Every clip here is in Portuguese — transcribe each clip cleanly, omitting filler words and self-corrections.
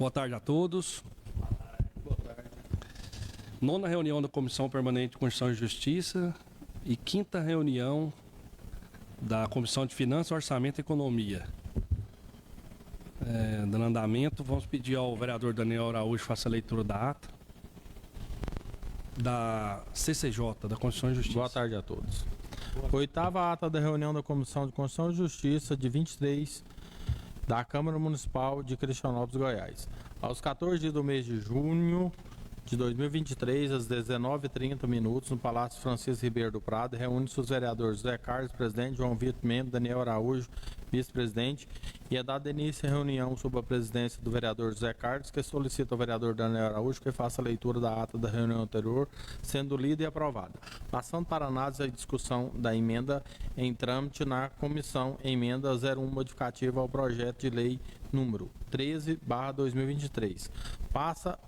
Boa tarde a todos. Boa tarde. Nona reunião da Comissão Permanente de Constituição e Justiça e quinta reunião da Comissão de Finanças, Orçamento e Economia. Dando andamento, vamos pedir ao vereador Daniel Araújo faça a leitura da ata da CCJ, da Constituição e Justiça. Boa tarde a todos. Oitava ata da reunião da Comissão de Constituição e Justiça de 23 da Câmara Municipal de Cristianópolis, Goiás. Aos 14 dias do mês de junho de 2023, às 19h30, no Palácio Francisco Ribeiro do Prado, reúne-se os vereadores José Carlos, presidente, João Vitor, membro, Daniel Araújo, vice-presidente, e é dada início à reunião sob a presidência do vereador José Carlos, que solicita ao vereador Daniel Araújo que faça a leitura da ata da reunião anterior, sendo lida e aprovada. Passando para análise e discussão da emenda em trâmite na comissão, emenda 01 modificativa ao projeto de lei número 13/2023. Passa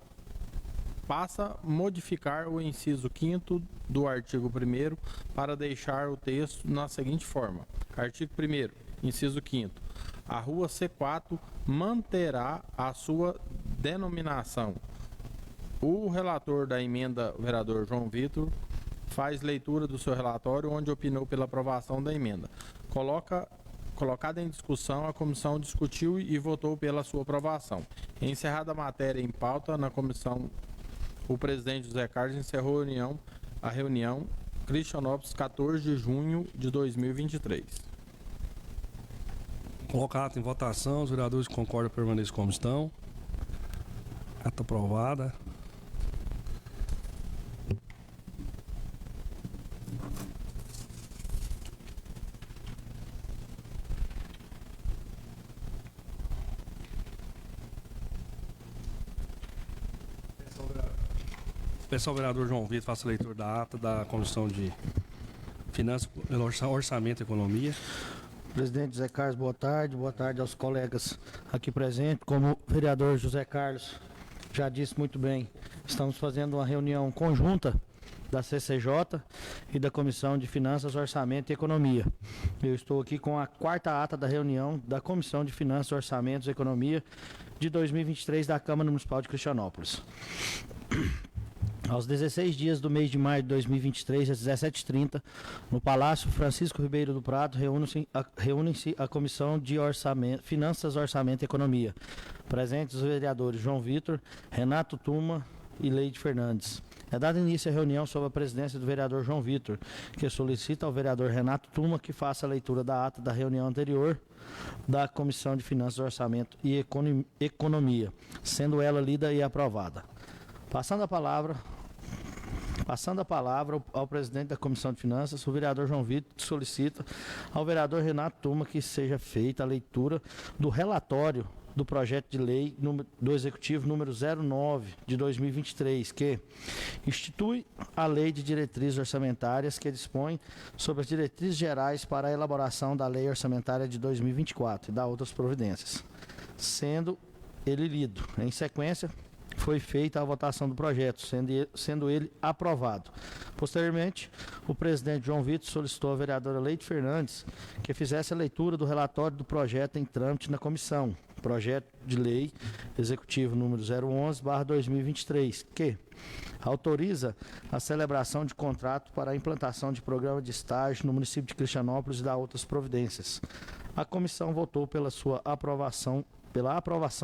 a modificar o inciso 5º do artigo 1º para deixar o texto na seguinte forma. Artigo 1º, inciso 5º. A rua C4 manterá a sua denominação. O relator da emenda, o vereador João Vitor, faz leitura do seu relatório, onde opinou pela aprovação da emenda. Colocada em discussão, a comissão discutiu e votou pela sua aprovação. Encerrada a matéria em pauta na comissão, o presidente José Carlos encerrou a reunião Cristianópolis, 14 de junho de 2023. Colocado em votação, os vereadores que concordam permaneçam como estão. Ata aprovada. Peço ao vereador João Vitor faça a leitura da ata da Comissão de Finanças, Orçamento e Economia. Presidente José Carlos, boa tarde aos colegas aqui presentes. Como o vereador José Carlos já disse muito bem, estamos fazendo uma reunião conjunta da CCJ e da Comissão de Finanças, Orçamento e Economia. Eu estou aqui com a quarta ata da reunião da Comissão de Finanças, Orçamentos e Economia de 2023 da Câmara Municipal de Cristianópolis. Aos 16 dias do mês de maio de 2023, às 17h30, no Palácio Francisco Ribeiro do Prado, reúne-se a Comissão de Finanças, Orçamento e Economia. Presentes os vereadores João Vitor, Renato Tuma e Leide Fernandes. É dado início à reunião sob a presidência do vereador João Vitor, que solicita ao vereador Renato Tuma que faça a leitura da ata da reunião anterior da Comissão de Finanças, Orçamento e Economia, sendo ela lida e aprovada. Passando a palavra ao presidente da Comissão de Finanças, o vereador João Vitor solicita ao vereador Renato Tuma que seja feita a leitura do relatório do projeto de lei do Executivo número 09 de 2023, que institui a Lei de Diretrizes Orçamentárias que dispõe sobre as diretrizes gerais para a elaboração da Lei Orçamentária de 2024 e da outras providências. Sendo ele lido. Em sequência, foi feita a votação do projeto, sendo ele aprovado. Posteriormente, o presidente João Vitor solicitou à vereadora Leide Fernandes que fizesse a leitura do relatório do projeto em trâmite na comissão, projeto de lei executivo número 011/2023, que autoriza a celebração de contrato para a implantação de programa de estágio no município de Cristianópolis e da outras providências. A comissão votou pela aprovação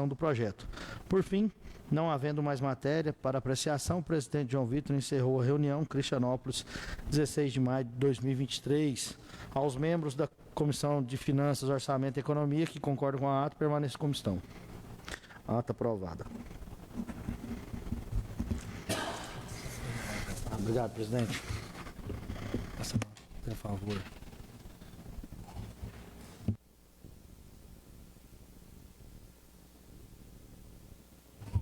do projeto. Por fim, não havendo mais matéria para apreciação, o presidente João Vitor encerrou a reunião Cristianópolis, 16 de maio de 2023. Aos membros da Comissão de Finanças, Orçamento e Economia que concordam com a ata, permaneçam como estão. Ata aprovada. Obrigado, presidente. Por favor.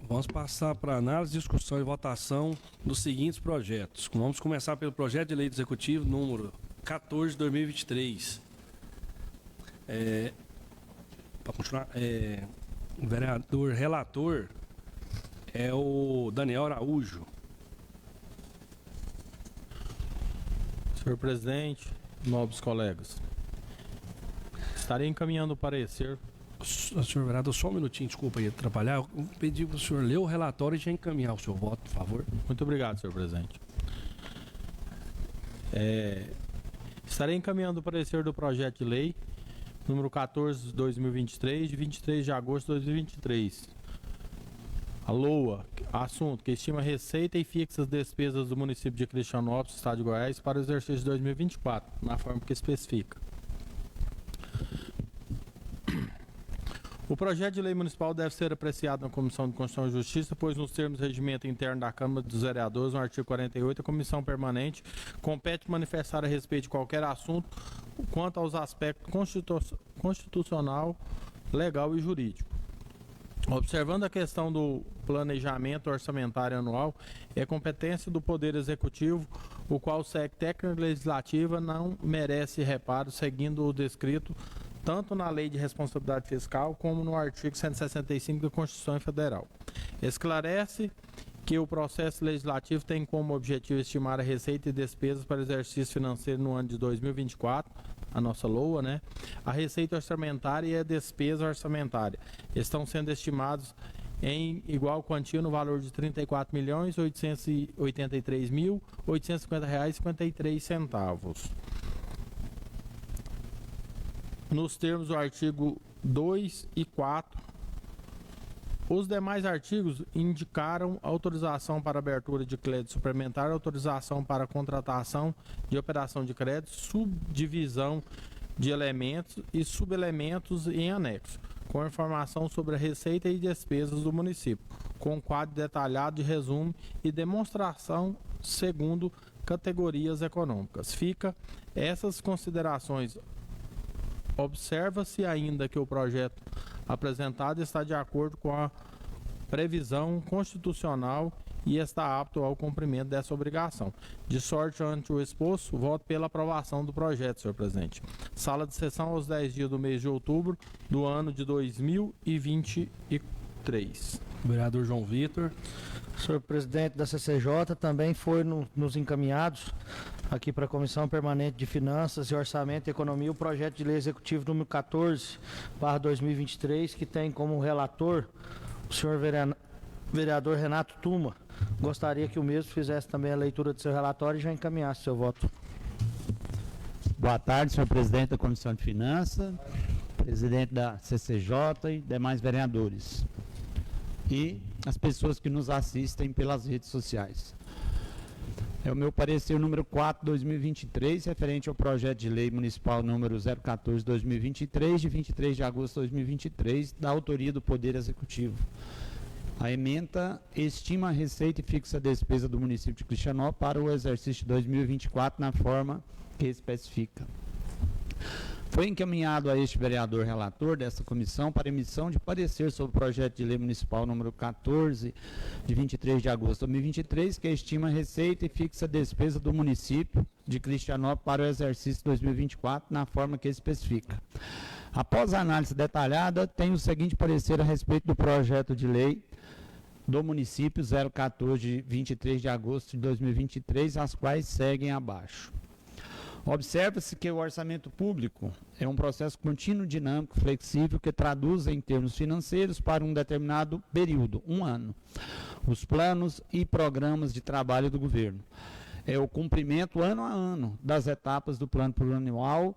Vamos passar para análise, discussão e votação dos seguintes projetos. Vamos começar pelo projeto de lei do Executivo número 14 de 2023. Para continuar, o vereador relator é o Daniel Araújo. Senhor presidente, nobres colegas, estarei encaminhando o parecer Senhor vereador, só um minutinho, desculpa aí atrapalhar. Eu pedi para o senhor ler o relatório e já encaminhar o seu voto, por favor. Muito obrigado, senhor presidente. Estarei encaminhando o parecer do projeto de lei número 14 de 2023, de 23 de agosto de 2023. A LOA, assunto que estima receita e fixa as despesas do município de Cristianópolis, estado de Goiás, para o exercício de 2024, na forma que especifica. O projeto de lei municipal deve ser apreciado na Comissão de Constituição e Justiça, pois nos termos do regimento interno da Câmara dos Vereadores, no artigo 48, a Comissão Permanente compete manifestar a respeito de qualquer assunto quanto aos aspectos constitucional, legal e jurídico. Observando a questão do planejamento orçamentário anual, é competência do Poder Executivo, o qual segue técnica legislativa, não merece reparo, seguindo o descrito tanto na Lei de Responsabilidade Fiscal como no artigo 165 da Constituição Federal. Esclarece que o processo legislativo tem como objetivo estimar a receita e despesas para exercício financeiro no ano de 2024, a nossa LOA, né? A receita orçamentária e a despesa orçamentária estão sendo estimados em igual quantia no valor de R$ 34.883.850,53. Nos termos do artigo 2 e 4, os demais artigos indicaram autorização para abertura de crédito suplementar, autorização para contratação de operação de crédito, subdivisão de elementos e subelementos em anexo, com informação sobre a receita e despesas do município, com quadro detalhado de resumo e demonstração segundo categorias econômicas. Fica essas considerações. Observa-se ainda que o projeto apresentado está de acordo com a previsão constitucional e está apto ao cumprimento dessa obrigação. De sorte ante o exposto, voto pela aprovação do projeto, senhor presidente. Sala de sessão aos 10 dias do mês de outubro do ano de 2023. Vereador João Vitor. Senhor presidente da CCJ, também foi nos encaminhados aqui para a Comissão Permanente de Finanças e Orçamento e Economia o projeto de lei executivo número 14/2023, que tem como relator o senhor vereador Renato Tuma. Gostaria que o mesmo fizesse também a leitura do seu relatório e já encaminhasse seu voto. Boa tarde, senhor presidente da Comissão de Finanças, presidente da CCJ e demais vereadores. E as pessoas que nos assistem pelas redes sociais. É o meu parecer número 4/2023, referente ao projeto de lei municipal número 014/2023, de 23 de agosto de 2023, da autoria do Poder Executivo. A ementa estima a receita e fixa a despesa do município de Cristianópolis para o exercício de 2024 na forma que especifica. Foi encaminhado a este vereador relator desta comissão para emissão de parecer sobre o projeto de lei municipal número 14, de 23 de agosto de 2023, que estima a receita e fixa a despesa do município de Cristianópolis para o exercício 2024, na forma que especifica. Após a análise detalhada, tenho o seguinte parecer a respeito do projeto de lei do município 014, de 23 de agosto de 2023, as quais seguem abaixo. Observa-se que o orçamento público é um processo contínuo, dinâmico, flexível, que traduz em termos financeiros para um determinado período, um ano, os planos e programas de trabalho do governo. É o cumprimento ano a ano das etapas do plano plurianual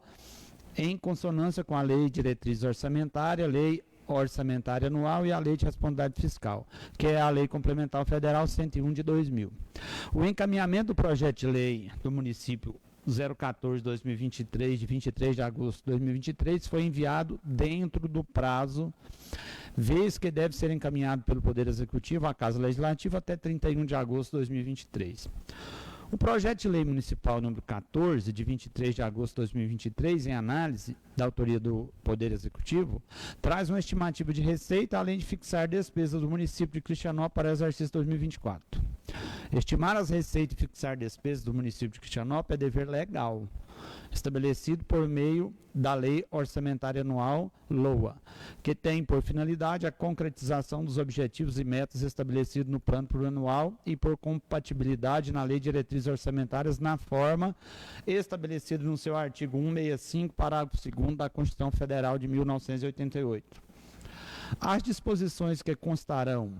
em consonância com a Lei de Diretriz Orçamentária, Lei Orçamentária Anual e a Lei de Responsabilidade Fiscal, que é a Lei Complementar Federal 101 de 2000. O encaminhamento do projeto de lei do município 014/2023, de 23 de agosto de 2023, foi enviado dentro do prazo, vez que deve ser encaminhado pelo Poder Executivo à Casa Legislativa até 31 de agosto de 2023. O projeto de lei municipal número 14, de 23 de agosto de 2023, em análise da autoria do Poder Executivo, traz uma estimativa de receita, além de fixar despesas do município de Cristianópolis para o exercício 2024. Estimar as receitas e fixar despesas do município de Cristianópolis é dever legal, estabelecido por meio da Lei Orçamentária Anual, LOA, que tem por finalidade a concretização dos objetivos e metas estabelecidos no Plano Plurianual e por compatibilidade na Lei de Diretrizes Orçamentárias na forma estabelecida no seu artigo 165, parágrafo 2º da Constituição Federal de 1988. As disposições que constarão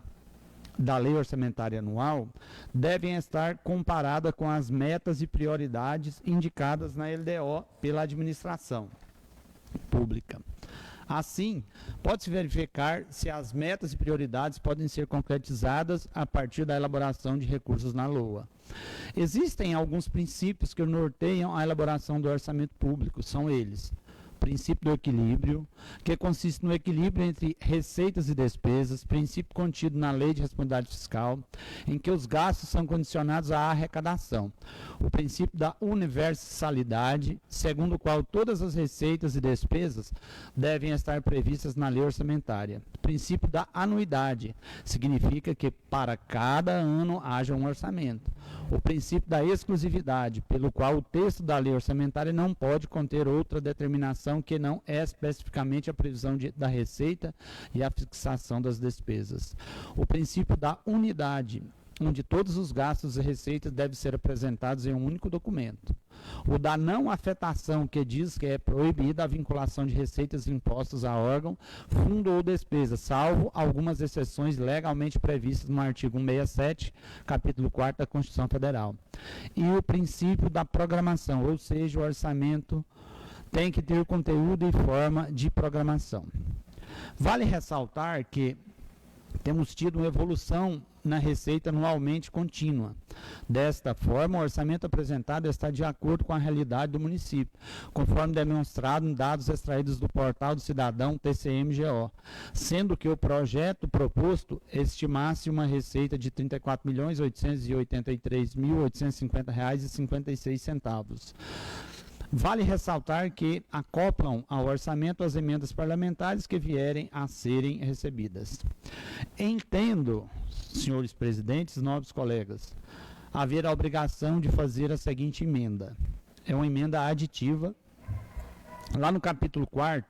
da Lei Orçamentária Anual devem estar comparadas com as metas e prioridades indicadas na LDO pela administração pública. Assim, pode-se verificar se as metas e prioridades podem ser concretizadas a partir da elaboração de recursos na LOA. Existem alguns princípios que norteiam a elaboração do orçamento público, são eles: princípio do equilíbrio, que consiste no equilíbrio entre receitas e despesas, princípio contido na Lei de Responsabilidade Fiscal, em que os gastos são condicionados à arrecadação. O princípio da universalidade, segundo o qual todas as receitas e despesas devem estar previstas na lei orçamentária. O princípio da anuidade, significa que para cada ano haja um orçamento. O princípio da exclusividade, pelo qual o texto da lei orçamentária não pode conter outra determinação que não é especificamente a previsão da receita e a fixação das despesas. O princípio da unidade, onde todos os gastos e receitas devem ser apresentados em um único documento. O da não afetação, que diz que é proibida a vinculação de receitas e impostos a órgão, fundo ou despesa, salvo algumas exceções legalmente previstas no artigo 167, capítulo 4 da Constituição Federal. E o princípio da programação, ou seja, o orçamento tem que ter conteúdo e forma de programação. Vale ressaltar que temos tido uma evolução na receita anualmente contínua. Desta forma, o orçamento apresentado está de acordo com a realidade do município, conforme demonstrado em dados extraídos do portal do cidadão TCMGO, sendo que o projeto proposto estimasse uma receita de R$ 34.883.850,56. Vale ressaltar que acoplam ao orçamento as emendas parlamentares que vierem a serem recebidas. Entendo, senhores presidentes, nobres colegas, haver a obrigação de fazer a seguinte emenda. É uma emenda aditiva. Lá no capítulo 4º,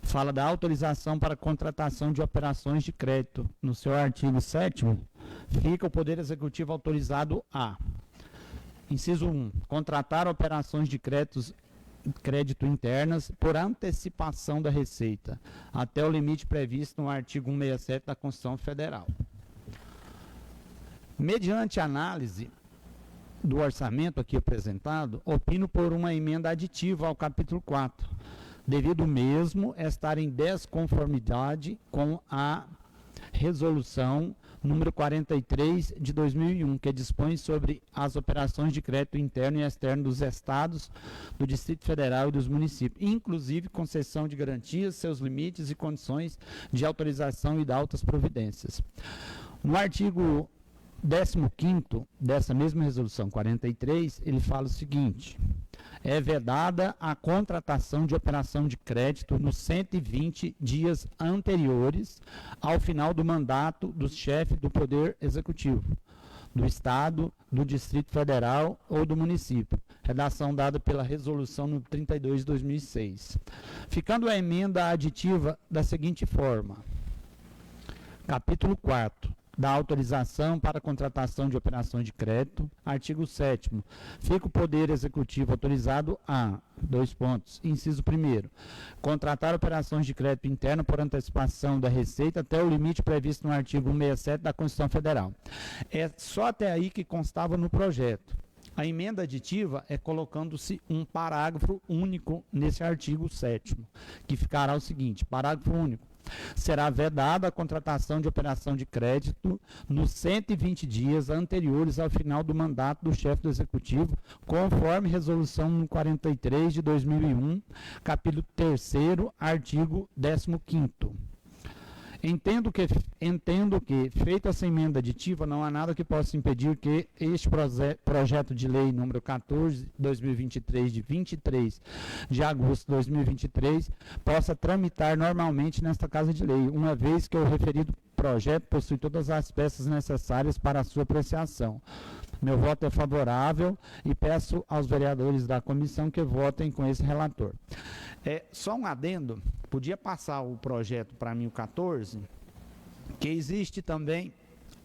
fala da autorização para contratação de operações de crédito. No seu artigo 7º, fica o Poder Executivo autorizado a: inciso 1, contratar operações de crédito internas por antecipação da receita, até o limite previsto no artigo 167 da Constituição Federal. Mediante análise do orçamento aqui apresentado, opino por uma emenda aditiva ao capítulo 4, devido mesmo estar em desconformidade com a resolução número 43 de 2001, que dispõe sobre as operações de crédito interno e externo dos estados, do Distrito Federal e dos municípios, inclusive concessão de garantias, seus limites e condições de autorização e de altas providências. No artigo 15º dessa mesma resolução 43, ele fala o seguinte: é vedada a contratação de operação de crédito nos 120 dias anteriores ao final do mandato do chefe do Poder Executivo, do Estado, do Distrito Federal ou do município. Redação dada pela Resolução número 32 de 2006. Ficando a emenda aditiva da seguinte forma: capítulo 4. Da autorização para a contratação de operações de crédito, artigo 7º, fica o Poder Executivo autorizado a, inciso 1º, contratar operações de crédito interno por antecipação da receita até o limite previsto no artigo 167 da Constituição Federal. É só até aí que constava no projeto. A emenda aditiva é colocando-se um parágrafo único nesse artigo 7º, que ficará o seguinte: parágrafo único. Será vedada a contratação de operação de crédito nos 120 dias anteriores ao final do mandato do chefe do Executivo, conforme Resolução 43 de 2001, capítulo 3º, artigo 15º. Entendo que, feita essa emenda aditiva, não há nada que possa impedir que este projeto de lei número 14/2023, de 23 de agosto de 2023, possa tramitar normalmente nesta Casa de Lei, uma vez que o referido projeto possui todas as peças necessárias para a sua apreciação. Meu voto é favorável e peço aos vereadores da comissão que votem com esse relator. Só um adendo, podia passar o projeto para mim, o 14, que existe também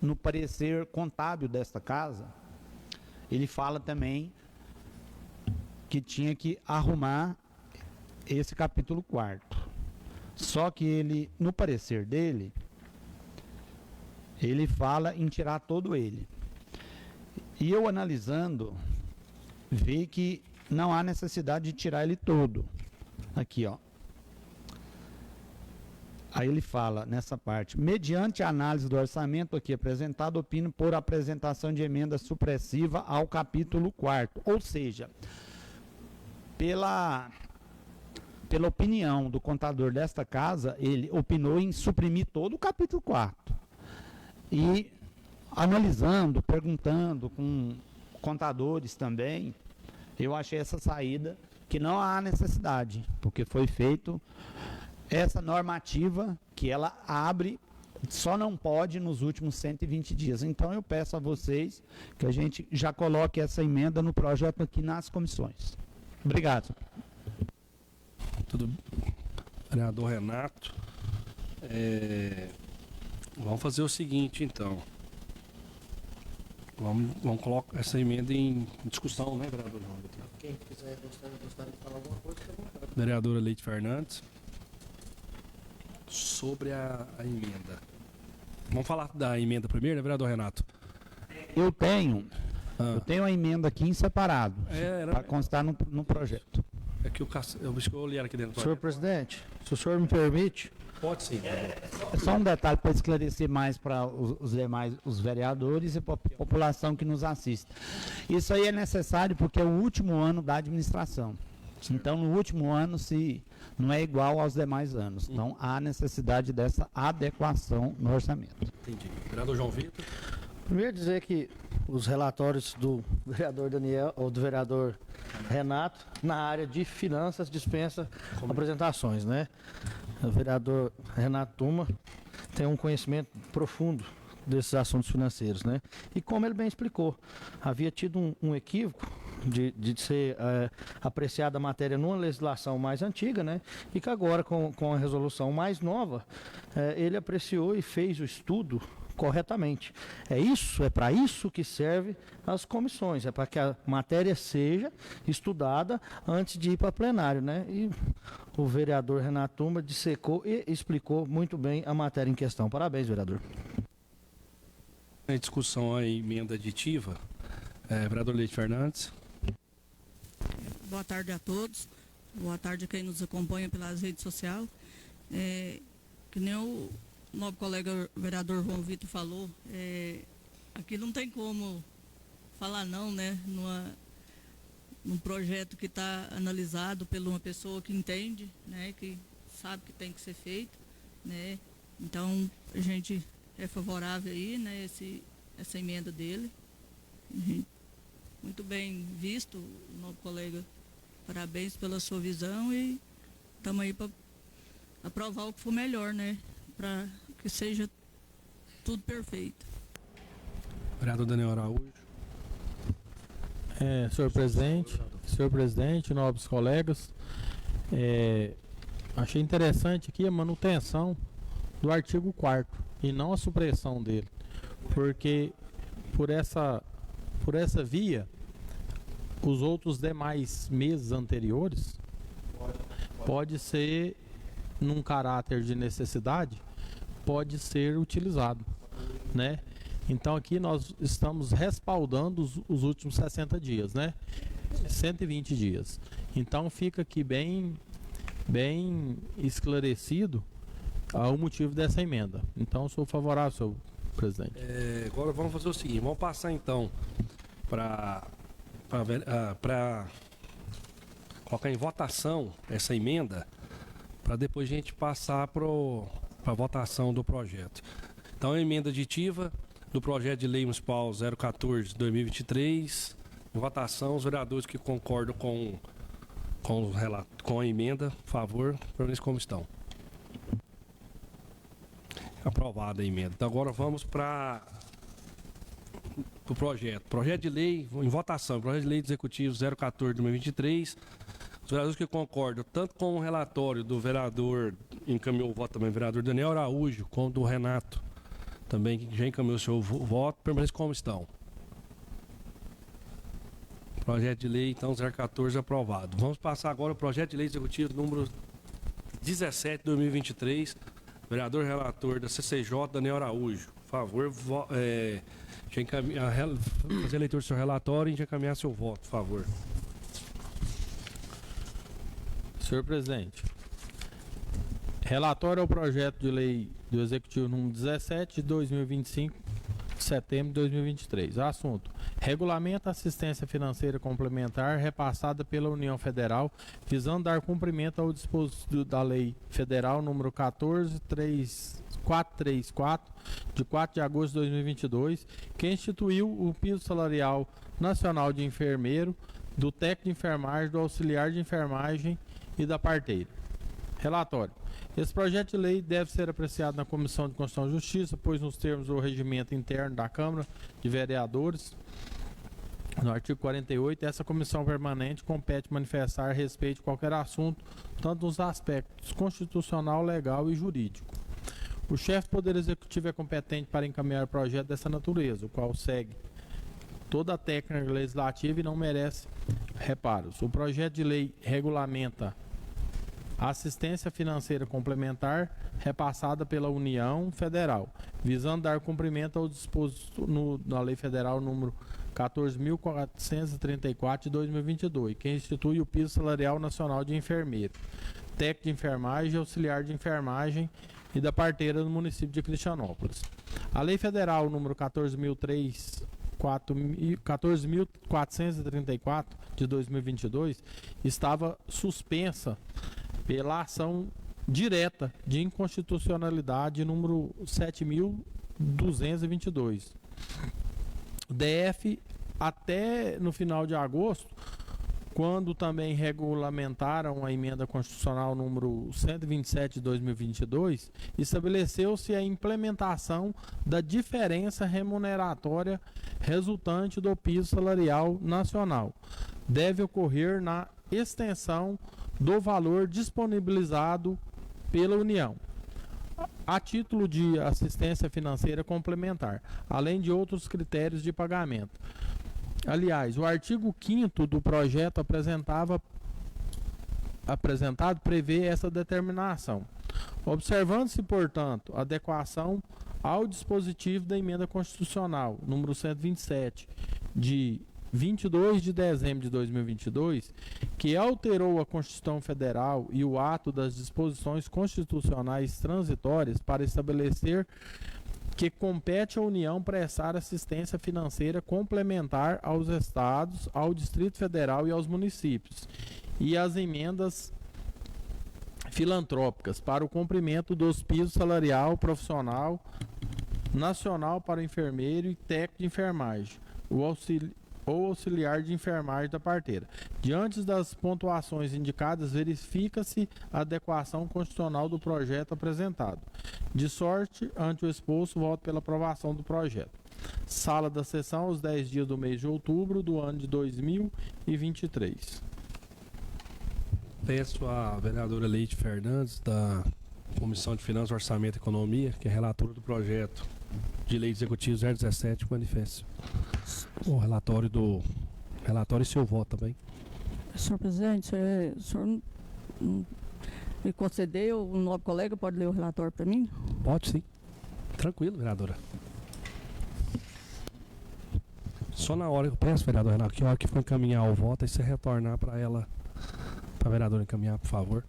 no parecer contábil desta casa, ele fala também que tinha que arrumar esse capítulo 4º. Só que ele, no parecer dele, ele fala em tirar todo ele. E eu analisando, vi que não há necessidade de tirar ele todo. Aqui, ó. Aí ele fala nessa parte: mediante a análise do orçamento aqui apresentado, opino por apresentação de emenda supressiva ao capítulo 4º. Ou seja, pela opinião do contador desta casa, ele opinou em suprimir todo o capítulo 4º. E analisando, perguntando com contadores também, eu achei essa saída que não há necessidade, porque foi feito essa normativa que ela abre, só não pode nos últimos 120 dias. Então eu peço a vocês que a gente já coloque essa emenda no projeto aqui nas comissões. Obrigado. Tudo bem. Vereador Renato. Vamos fazer o seguinte, então. Vamos colocar essa emenda em discussão, né, vereador João? Quem quiser gostaria de falar alguma coisa, fica à vontade. Vereadora Leite Fernandes. Sobre a emenda. Vamos falar da emenda primeiro, né, vereador Renato? Eu tenho a emenda aqui em separado, para constar no projeto. É que eu olhei aqui dentro do Senhor presidente, se o senhor me permite. Pode sim. É só um detalhe para esclarecer mais para os demais, os vereadores e para a população que nos assiste. Isso aí é necessário porque é o último ano da administração. Então, no último ano, se não é igual aos demais anos. Então, há necessidade dessa adequação no orçamento. Entendi. Vereador João Vitor. Primeiro dizer que os relatórios do vereador Daniel ou do vereador Renato na área de finanças dispensa apresentações, né? O vereador Renato Tuma tem um conhecimento profundo desses assuntos financeiros, né? E como ele bem explicou, havia tido um equívoco de ser apreciada a matéria numa legislação mais antiga, né? E que agora, com a resolução mais nova, ele apreciou e fez o estudo corretamente. É para isso que serve as comissões, é para que a matéria seja estudada antes de ir para plenário, né? E o vereador Renato Tuma dissecou e explicou muito bem a matéria em questão. Parabéns, vereador. Em discussão a emenda aditiva, vereador Leite Fernandes. Boa tarde a todos. Boa tarde a quem nos acompanha pelas redes sociais. Que nem o novo colega vereador João Vitor falou, aqui não tem como falar não, né? Num projeto que está analisado por uma pessoa que entende, né? Que sabe que tem que ser feito, né? Então, a gente é favorável aí, né? Essa emenda dele. Muito bem visto, o novo colega. Parabéns pela sua visão e estamos aí para aprovar o que for melhor, né? Para que seja tudo perfeito. Vereador Daniel Araújo. Senhor presidente, nobres colegas, achei interessante aqui a manutenção do artigo 4º e não a supressão dele, porque por essa via, os outros demais meses anteriores pode ser, num caráter de necessidade, pode ser utilizado, né? Então aqui nós estamos respaldando os últimos 60 dias, né? 120 dias. Então fica aqui bem esclarecido o motivo dessa emenda. Então sou favorável, senhor presidente. Agora vamos fazer o seguinte, vamos passar então para colocar em votação essa emenda, para depois a gente passar para a votação do projeto. Então, a emenda aditiva do projeto de lei municipal 014/2023, em votação, os vereadores que concordam com a emenda, por favor, permaneçam como estão. Aprovada a emenda. Então, agora vamos para o projeto. Projeto de lei em votação. Projeto de lei do Executivo 014/2023. Os vereadores que concordam tanto com o relatório do vereador, encaminhou o voto também, vereador Daniel Araújo, como do Renato, também que já encaminhou o seu voto, permaneçam como estão. Projeto de lei, então, 014 aprovado. Vamos passar agora ao projeto de lei executivo número 17 de 2023. Vereador relator da CCJ, Daniel Araújo. Por favor, fazer a leitura do seu relatório e encaminhar seu voto, por favor. Senhor presidente, relatório ao projeto de lei do Executivo número 17 de 2025, de setembro de 2023. Assunto: regulamenta a assistência financeira complementar repassada pela União Federal, visando dar cumprimento ao dispositivo da Lei Federal número 14434, de 4 de agosto de 2022, que instituiu o piso salarial nacional de enfermeiro, do técnico de enfermagem, do auxiliar de enfermagem e da parteira. Relatório: esse projeto de lei deve ser apreciado na Comissão de Constituição e Justiça, pois nos termos do regimento interno da Câmara de Vereadores, no artigo 48, essa comissão permanente compete manifestar a respeito de qualquer assunto, tanto nos aspectos constitucional, legal e jurídico. O chefe do Poder Executivo é competente para encaminhar projeto dessa natureza, o qual segue toda a técnica legislativa e não merece reparos. O projeto de lei regulamenta a assistência financeira complementar repassada pela União Federal, visando dar cumprimento ao disposto na Lei Federal número 14.434 de 2022, que institui o piso salarial nacional de enfermeiro, técnico de enfermagem e auxiliar de enfermagem e da parteira no município de Cristianópolis. A Lei Federal número 14.434 de 2022 estava suspensa pela ação direta de inconstitucionalidade número 7.222. O DF, até no final de agosto, quando também regulamentaram a emenda constitucional número 127 de 2022, estabeleceu-se a implementação da diferença remuneratória resultante do piso salarial nacional. Deve ocorrer na extensão do valor disponibilizado pela União, a título de assistência financeira complementar, além de outros critérios de pagamento. Aliás, o artigo 5º do projeto apresentado prevê essa determinação. Observando-se, portanto, a adequação ao dispositivo da emenda constitucional número 127 de 22 de dezembro de 2022, que alterou a Constituição Federal e o ato das disposições constitucionais transitórias para estabelecer que compete à União prestar assistência financeira complementar aos estados, ao Distrito Federal e aos municípios, e as emendas filantrópicas para o cumprimento dos pisos salarial profissional nacional para o enfermeiro e técnico de enfermagem, ou auxiliar de enfermagem da parteira. Diante das pontuações indicadas, verifica-se a adequação constitucional do projeto apresentado. De sorte, ante o exposto, voto pela aprovação do projeto. Sala da sessão aos 10 dias do mês de outubro do ano de 2023. Peço à vereadora Leite Fernandes, da Comissão de Finanças, Orçamento e Economia, que é relatora do projeto de lei executivo 017, manifeste o relatório e seu voto também. Senhor presidente, o senhor me concedeu, o novo colega pode ler o relatório para mim? Pode sim. Tranquilo, vereadora. Só na hora que eu peço, vereador Renato, que a hora que for encaminhar o voto, aí você retornar para ela, para a vereadora encaminhar, por favor.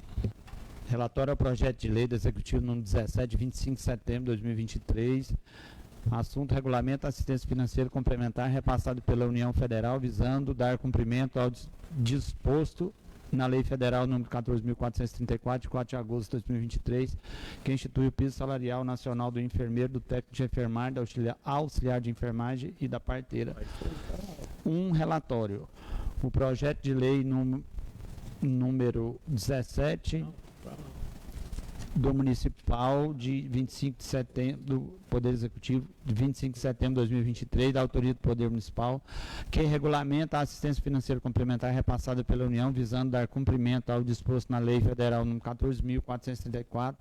Relatório ao projeto de lei do Executivo número 17, de 25 de setembro de 2023. Assunto: regulamento da assistência financeira complementar repassado pela União Federal, visando dar cumprimento ao disposto na Lei Federal número 14.434, de 4 de agosto de 2023, que institui o piso salarial nacional do enfermeiro, do técnico de enfermagem, do auxiliar de enfermagem e da parteira. Relatório. O projeto de lei número 17 do Municipal de 25 de setembro, do Poder Executivo de 25 de setembro de 2023, da autoria do Poder Municipal, que regulamenta a assistência financeira complementar repassada pela União, visando dar cumprimento ao disposto na Lei Federal nº 14.434,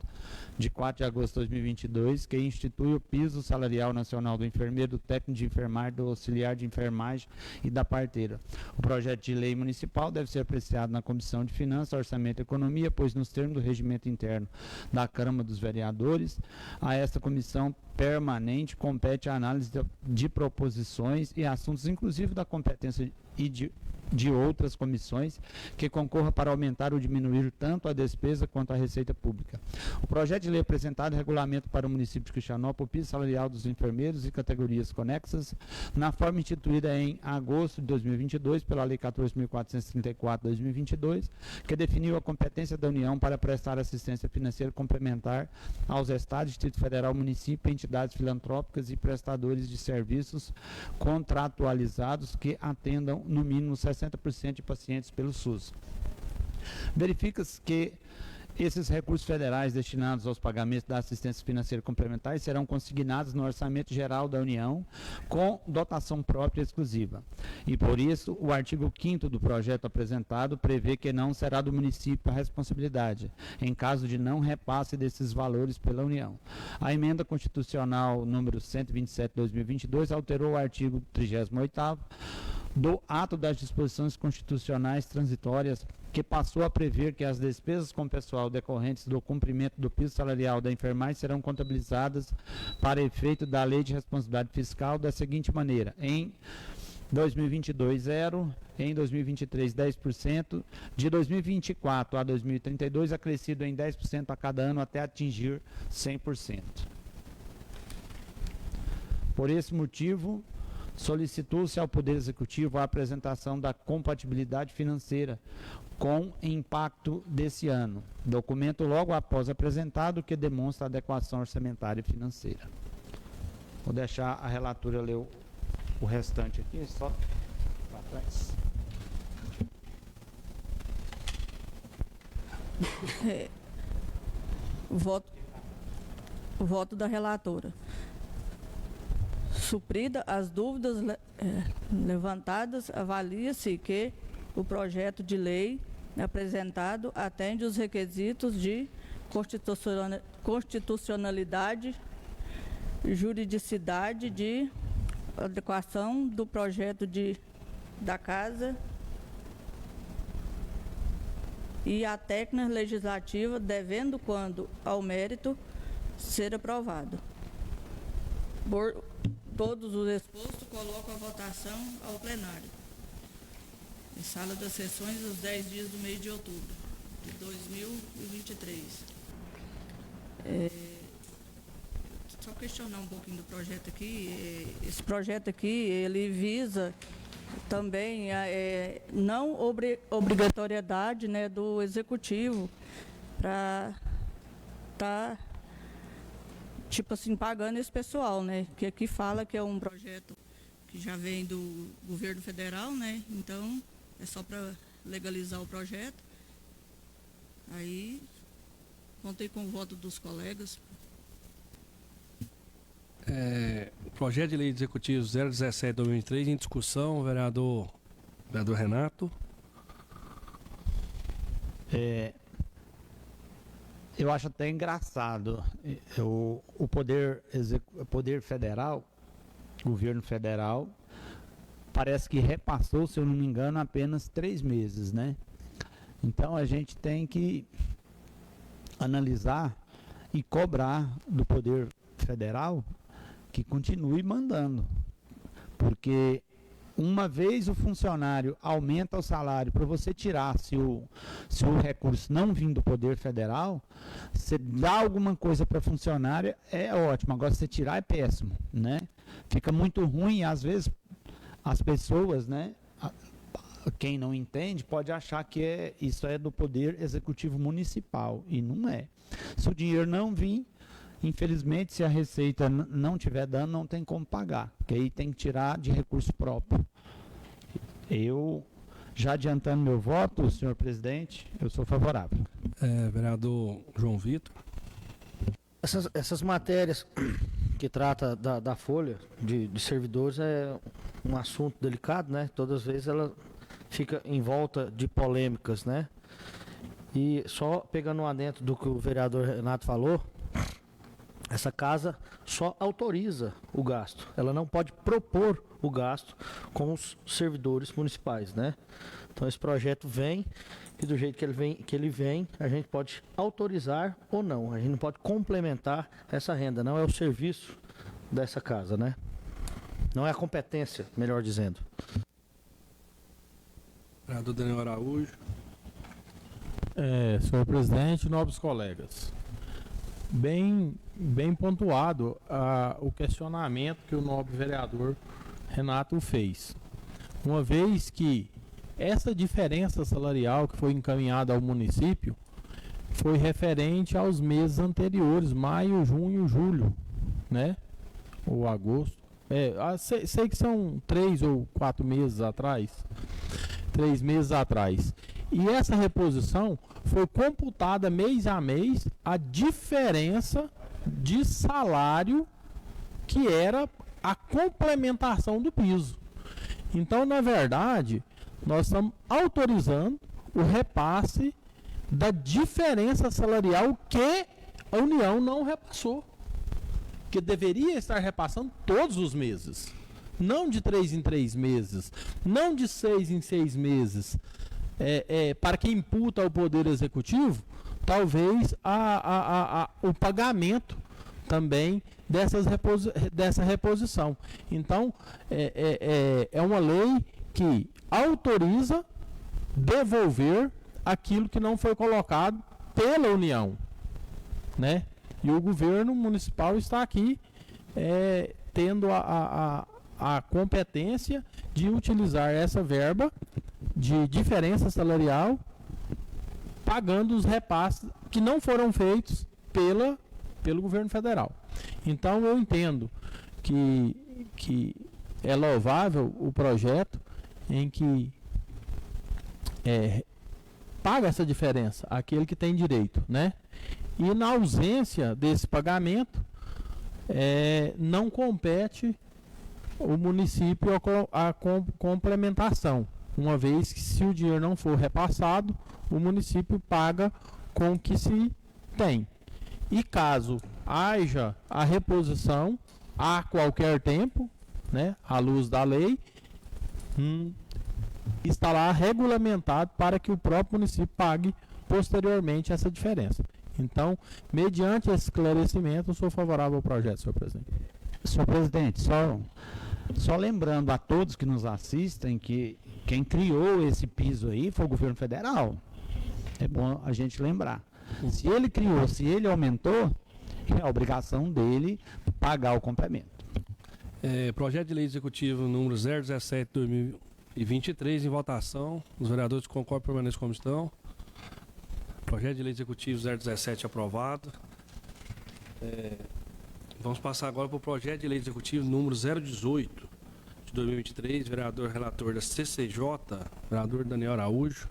de 4 de agosto de 2022, que institui o piso salarial nacional do enfermeiro, do técnico de enfermagem, do auxiliar de enfermagem e da parteira. O projeto de lei municipal deve ser apreciado na Comissão de Finanças, Orçamento e Economia, pois nos termos do regimento interno da Câmara dos Vereadores, a esta comissão permanente compete a análise de proposições e assuntos, inclusive da competência e de outras comissões, que concorra para aumentar ou diminuir tanto a despesa quanto a receita pública. O projeto de lei apresentado regulamenta para o município de Cristianópolis o piso salarial dos enfermeiros e categorias conexas, na forma instituída em agosto de 2022 pela Lei 14.434 de 2022, que definiu a competência da União para prestar assistência financeira complementar aos estados, Distrito Federal, município, entidades filantrópicas e prestadores de serviços contratualizados que atendam no mínimo 60% de pacientes pelo SUS. Verifica-se que esses recursos federais destinados aos pagamentos da assistência financeira complementar serão consignados no Orçamento Geral da União com dotação própria exclusiva. E por isso, o artigo 5º do projeto apresentado prevê que não será do município a responsabilidade, em caso de não repasse desses valores pela União. A emenda constitucional número 127 de 2022 alterou o artigo 38º do ato das disposições constitucionais transitórias, que passou a prever que as despesas com pessoal decorrentes do cumprimento do piso salarial da enfermagem serão contabilizadas para efeito da Lei de Responsabilidade Fiscal da seguinte maneira: em 2022, 0%, em 2023, 10%, de 2024 a 2032, acrescido em 10% a cada ano até atingir 100%. Por esse motivo, solicitou-se ao Poder Executivo a apresentação da compatibilidade financeira com impacto desse ano. Documento logo após apresentado que demonstra a adequação orçamentária e financeira. Vou deixar a relatora ler o restante aqui, só para trás. Voto da relatora. Suprida as dúvidas levantadas, avalia-se que o projeto de lei apresentado atende os requisitos de constitucionalidade, juridicidade, de adequação do projeto da Casa e a técnica legislativa, devendo, quando ao mérito, ser aprovado. Por todos os expostos, coloco a votação ao plenário. Em sala das sessões, os 10 dias do mês de outubro de 2023. Só questionar um pouquinho do projeto aqui. Esse projeto aqui, ele visa também não obrigatoriedade, né, do executivo para estar, tipo assim, pagando esse pessoal, né? Que aqui fala que é um projeto que já vem do governo federal, né? Então, é só para legalizar o projeto. Aí, contei com o voto dos colegas. Projeto de Lei Executivo 017/2023 em discussão, vereador Renato. Eu acho até engraçado o poder federal, governo federal, parece que repassou, se eu não me engano, apenas 3 meses, né? Então a gente tem que analisar e cobrar do poder federal que continue mandando, porque uma vez o funcionário aumenta o salário, para você tirar, se o recurso não vir do Poder Federal, você dá alguma coisa para funcionário, é ótimo. Agora, você tirar é péssimo, né? Fica muito ruim, às vezes, as pessoas, né? Quem não entende pode achar que isso é do Poder Executivo Municipal, e não é. Se o dinheiro não vir, infelizmente, se a receita não estiver dando, não tem como pagar, porque aí tem que tirar de recurso próprio. Eu, já adiantando meu voto, senhor presidente, eu sou favorável. Vereador João Vitor. Essas matérias que trata da folha de servidores é um assunto delicado, né? Todas as vezes ela fica em volta de polêmicas, né? E só pegando um adentro do que o vereador Renato falou, essa casa só autoriza o gasto. Ela não pode propor o gasto com os servidores municipais, né? Então esse projeto vem e do jeito que ele vem, a gente pode autorizar ou não. A gente não pode complementar essa renda, não é o serviço dessa casa, né? Não é a competência, melhor dizendo. Vereador Daniel Araújo. Senhor presidente, nobres colegas, bem pontuado o questionamento que o nobre vereador Renato fez. Uma vez que essa diferença salarial que foi encaminhada ao município foi referente aos meses anteriores, maio, junho, julho, né? Ou agosto. Sei que são 3 ou 4 meses atrás. 3 meses atrás. E essa reposição foi computada mês a mês a diferença de salário que era a complementação do piso. Então, na verdade, nós estamos autorizando o repasse da diferença salarial que a União não repassou. Que deveria estar repassando todos os meses. Não de 3 em 3 meses. Não de 6 em 6 meses. Para quem imputa ao Poder Executivo, talvez o pagamento também dessa reposição. Então, é uma lei que autoriza devolver aquilo que não foi colocado pela União, né? E o governo municipal está aqui tendo a competência de utilizar essa verba de diferença salarial, pagando os repasses que não foram feitos pelo governo federal. Então eu entendo que é louvável o projeto em que paga essa diferença, aquele que tem direito, né? E na ausência desse pagamento, não compete o município a complementação, uma vez que se o dinheiro não for repassado, o município paga com o que se tem. E caso haja a reposição a qualquer tempo, né, à luz da lei, está lá regulamentado para que o próprio município pague posteriormente essa diferença. Então, mediante esse esclarecimento, eu sou favorável ao projeto, senhor presidente. Senhor presidente, só lembrando a todos que nos assistem que quem criou esse piso aí foi o governo federal. É bom a gente lembrar. Se ele criou, se ele aumentou, é a obrigação dele pagar o complemento. Projeto de lei executivo número 017/2023 em votação. Os vereadores concordam com permanência como estão. Projeto de lei executivo 017 aprovado. Vamos passar agora para o projeto de lei executivo número 018 de 2023. Vereador relator da CCJ, vereador Daniel Araújo.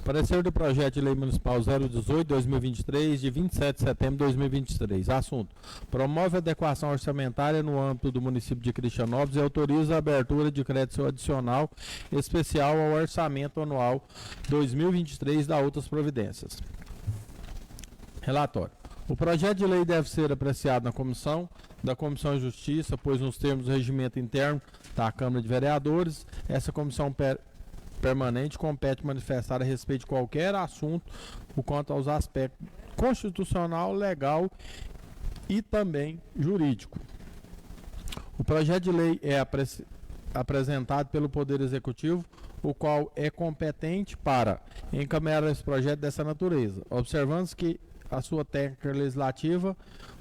Parecer do projeto de lei municipal 018/2023, de 27 de setembro de 2023. Assunto: promove adequação orçamentária no âmbito do município de Cristianópolis e autoriza a abertura de crédito adicional especial ao orçamento anual 2023 da outras providências. Relatório. O projeto de lei deve ser apreciado na comissão de Justiça, pois nos termos do regimento interno da Câmara de Vereadores, essa comissão permanente compete manifestar a respeito de qualquer assunto por quanto aos aspectos constitucional, legal e também jurídico. O projeto de lei é apresentado pelo Poder Executivo, o qual é competente para encaminhar esse projeto dessa natureza, observando que a sua técnica legislativa,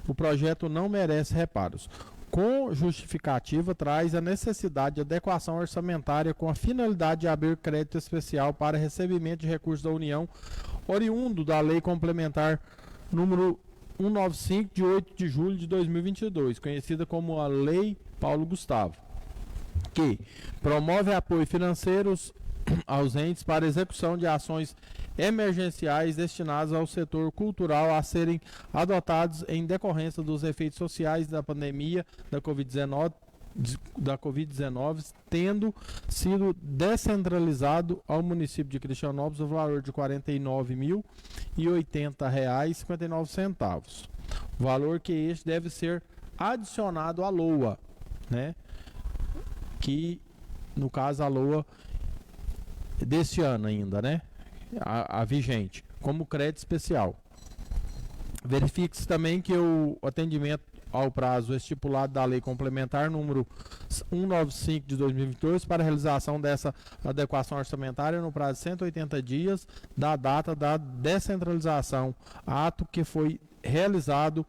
o projeto não merece reparos. Com justificativa, traz a necessidade de adequação orçamentária com a finalidade de abrir crédito especial para recebimento de recursos da União, oriundo da Lei Complementar número 195, de 8 de julho de 2022, conhecida como a Lei Paulo Gustavo, que promove apoio financeiros aos entes para execução de ações emergenciais destinados ao setor cultural a serem adotados em decorrência dos efeitos sociais da pandemia da Covid-19, tendo sido descentralizado ao município de Cristianópolis o valor de R$ 49.080,59. Valor que este deve ser adicionado à LOA, né? Que no caso a LOA desse ano ainda, né? A vigente, como crédito especial. Verifique-se também que o atendimento ao prazo estipulado da Lei Complementar número 195 de 2022 para a realização dessa adequação orçamentária no prazo de 180 dias da data da descentralização, ato que foi realizado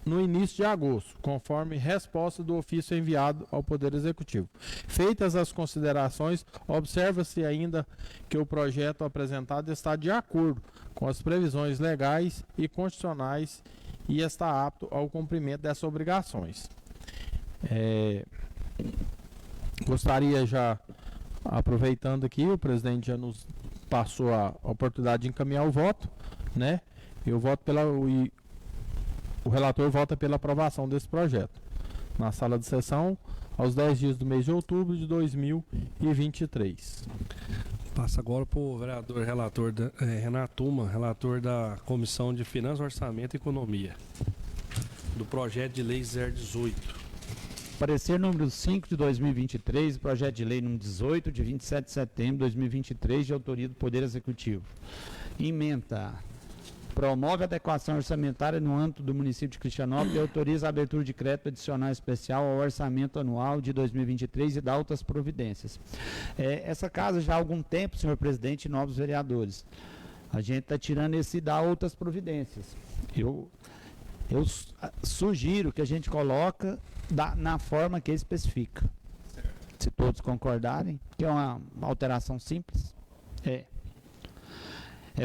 no início de agosto, conforme resposta do ofício enviado ao Poder Executivo. Feitas as considerações, observa-se ainda que o projeto apresentado está de acordo com as previsões legais e constitucionais e está apto ao cumprimento dessas obrigações. Gostaria já, aproveitando aqui, o presidente já nos passou a oportunidade de encaminhar o voto, né? Eu voto o relator vota pela aprovação desse projeto na sala de sessão aos 10 dias do mês de outubro de 2023. Passa agora para o vereador relator Renato Tuma, relator da Comissão de Finanças, Orçamento e Economia, do projeto de lei 018. Parecer número 5 de 2023, projeto de lei número 18 de 27 de setembro de 2023, de autoria do Poder Executivo. Ementa. Promove a adequação orçamentária no âmbito do município de Cristianópolis e autoriza a abertura de crédito adicional especial ao orçamento anual de 2023 e dá outras providências. Essa casa já há algum tempo, senhor presidente e novos vereadores, a gente está tirando esse dá outras providências. Eu sugiro que a gente coloca na forma que especifica. Se todos concordarem, que é uma alteração simples.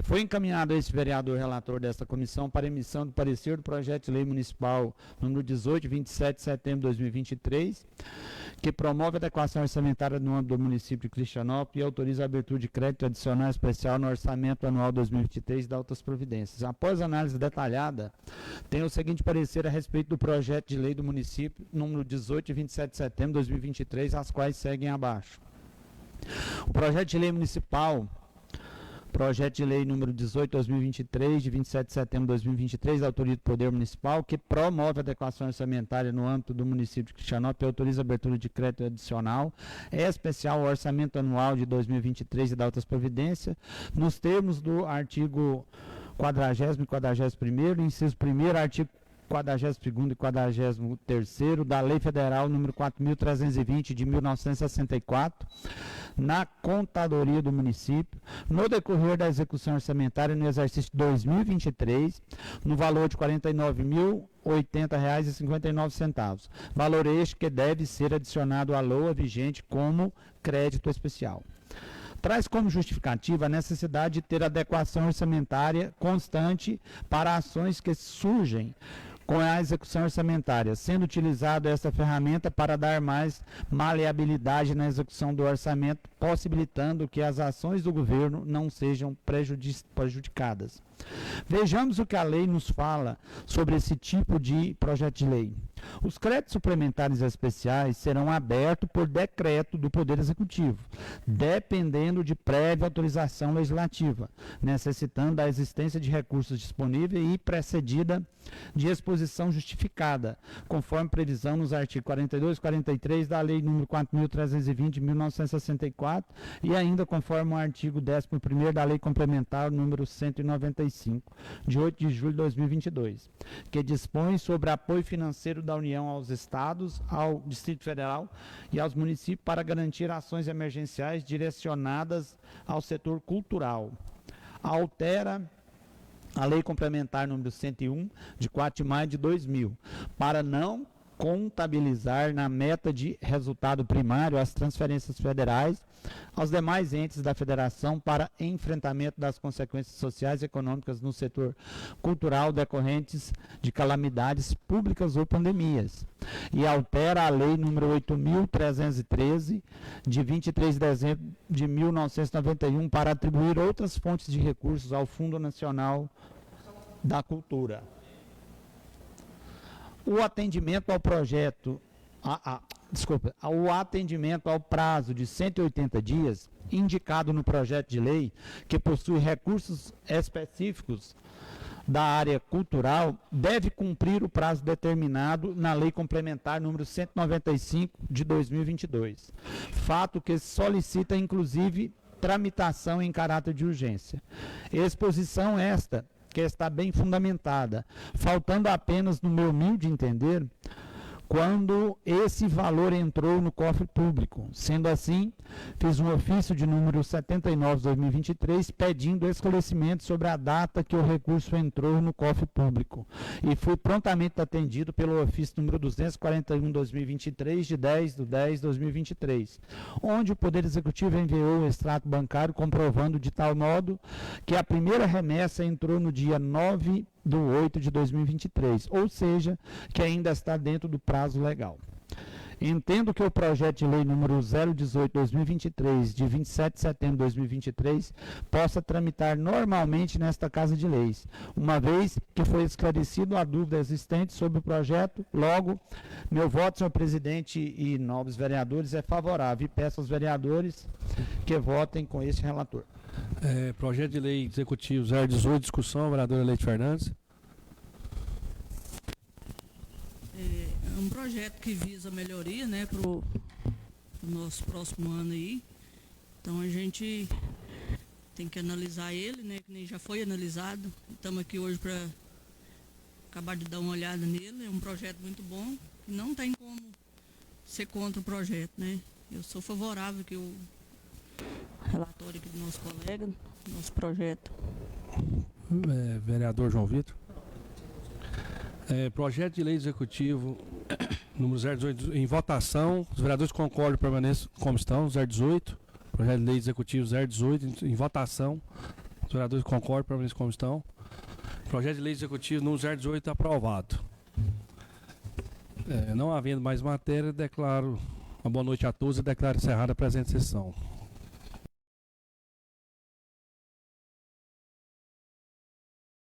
Foi encaminhado a esse vereador relator desta comissão para emissão do parecer do projeto de lei municipal número 18, de 27 de setembro de 2023, que promove a adequação orçamentária no âmbito do município de Cristianópolis e autoriza a abertura de crédito adicional especial no orçamento anual 2023 e da outras providências. Após análise detalhada, tem o seguinte parecer a respeito do projeto de lei do município número 18, de 27 de setembro de 2023, as quais seguem abaixo. O projeto de lei municipal projeto de lei número 18, 2023, de 27 de setembro de 2023, da autoria do Poder Municipal, que promove a adequação orçamentária no âmbito do município de Cristianópolis e autoriza a abertura de crédito adicional, especial ao orçamento anual de 2023 e da outras providências, nos termos do artigo 40º e 41º, inciso 1º, artigo 42º e 43º da Lei Federal número 4.320 de 1964, na contadoria do município, no decorrer da execução orçamentária no exercício 2023, no valor de R$ 49.080,59, valor este que deve ser adicionado à LOA vigente como crédito especial. Traz como justificativa a necessidade de ter adequação orçamentária constante para ações que surgem com a execução orçamentária, sendo utilizada essa ferramenta para dar mais maleabilidade na execução do orçamento, possibilitando que as ações do governo não sejam prejudicadas. Vejamos o que a lei nos fala sobre esse tipo de projeto de lei. Os créditos suplementares especiais serão abertos por decreto do Poder Executivo, dependendo de prévia autorização legislativa, necessitando da existência de recursos disponíveis e precedida de exposição justificada, conforme previsão nos artigos 42 e 43 da Lei nº 4.320 de 1964 e ainda conforme o artigo 11º da Lei Complementar número 195, de 8 de julho de 2022, que dispõe sobre apoio financeiro da União aos Estados, ao Distrito Federal e aos municípios para garantir ações emergenciais direcionadas ao setor cultural. Altera a Lei Complementar número 101, de 4 de maio de 2000, para não contabilizar na meta de resultado primário as transferências federais aos demais entes da federação para enfrentamento das consequências sociais e econômicas no setor cultural decorrentes de calamidades públicas ou pandemias, e altera a lei número 8.313 de 23 de dezembro de 1991 para atribuir outras fontes de recursos ao Fundo Nacional da Cultura. O atendimento ao projeto, o atendimento ao prazo de 180 dias, indicado no projeto de lei, que possui recursos específicos da área cultural, deve cumprir o prazo determinado na Lei Complementar número 195 de 2022, fato que solicita, inclusive, tramitação em caráter de urgência. Exposição esta que está bem fundamentada, faltando apenas, no meu humilde entender, quando esse valor entrou no cofre público. Sendo assim, fiz um ofício de número 79/2023 pedindo esclarecimento sobre a data que o recurso entrou no cofre público e fui prontamente atendido pelo ofício número 241/2023 de 10/10/2023, onde o Poder Executivo enviou o extrato bancário comprovando de tal modo que a primeira remessa entrou no dia 9/8/2023, ou seja, que ainda está dentro do prazo legal. Entendo que o projeto de lei número 018/2023, de 27 de setembro de 2023, possa tramitar normalmente nesta Casa de Leis, uma vez que foi esclarecido a dúvida existente sobre o projeto. Logo, meu voto, senhor presidente e nobres vereadores, é favorável e peço aos vereadores que votem com este relator. Projeto de lei executivo 018, discussão, vereadora Leite Fernandes. É um projeto que visa melhoria, né, para o nosso próximo ano aí. Então a gente tem que analisar ele, né, que nem já foi analisado. Estamos aqui hoje para acabar de dar uma olhada nele. É um projeto muito bom. Não tem como ser contra o projeto, né? Eu sou favorável que o relatório aqui do nosso colega, nosso projeto. Vereador João Vitor. Projeto de lei executivo número 018 em votação. Os vereadores concordam, permaneçam como estão. 018. Projeto de lei executivo 018 em votação. Os vereadores concordam, permaneçam como estão. Projeto de lei executivo número 018 aprovado. Não havendo mais matéria, declaro uma boa noite a todos e declaro encerrada a presente sessão.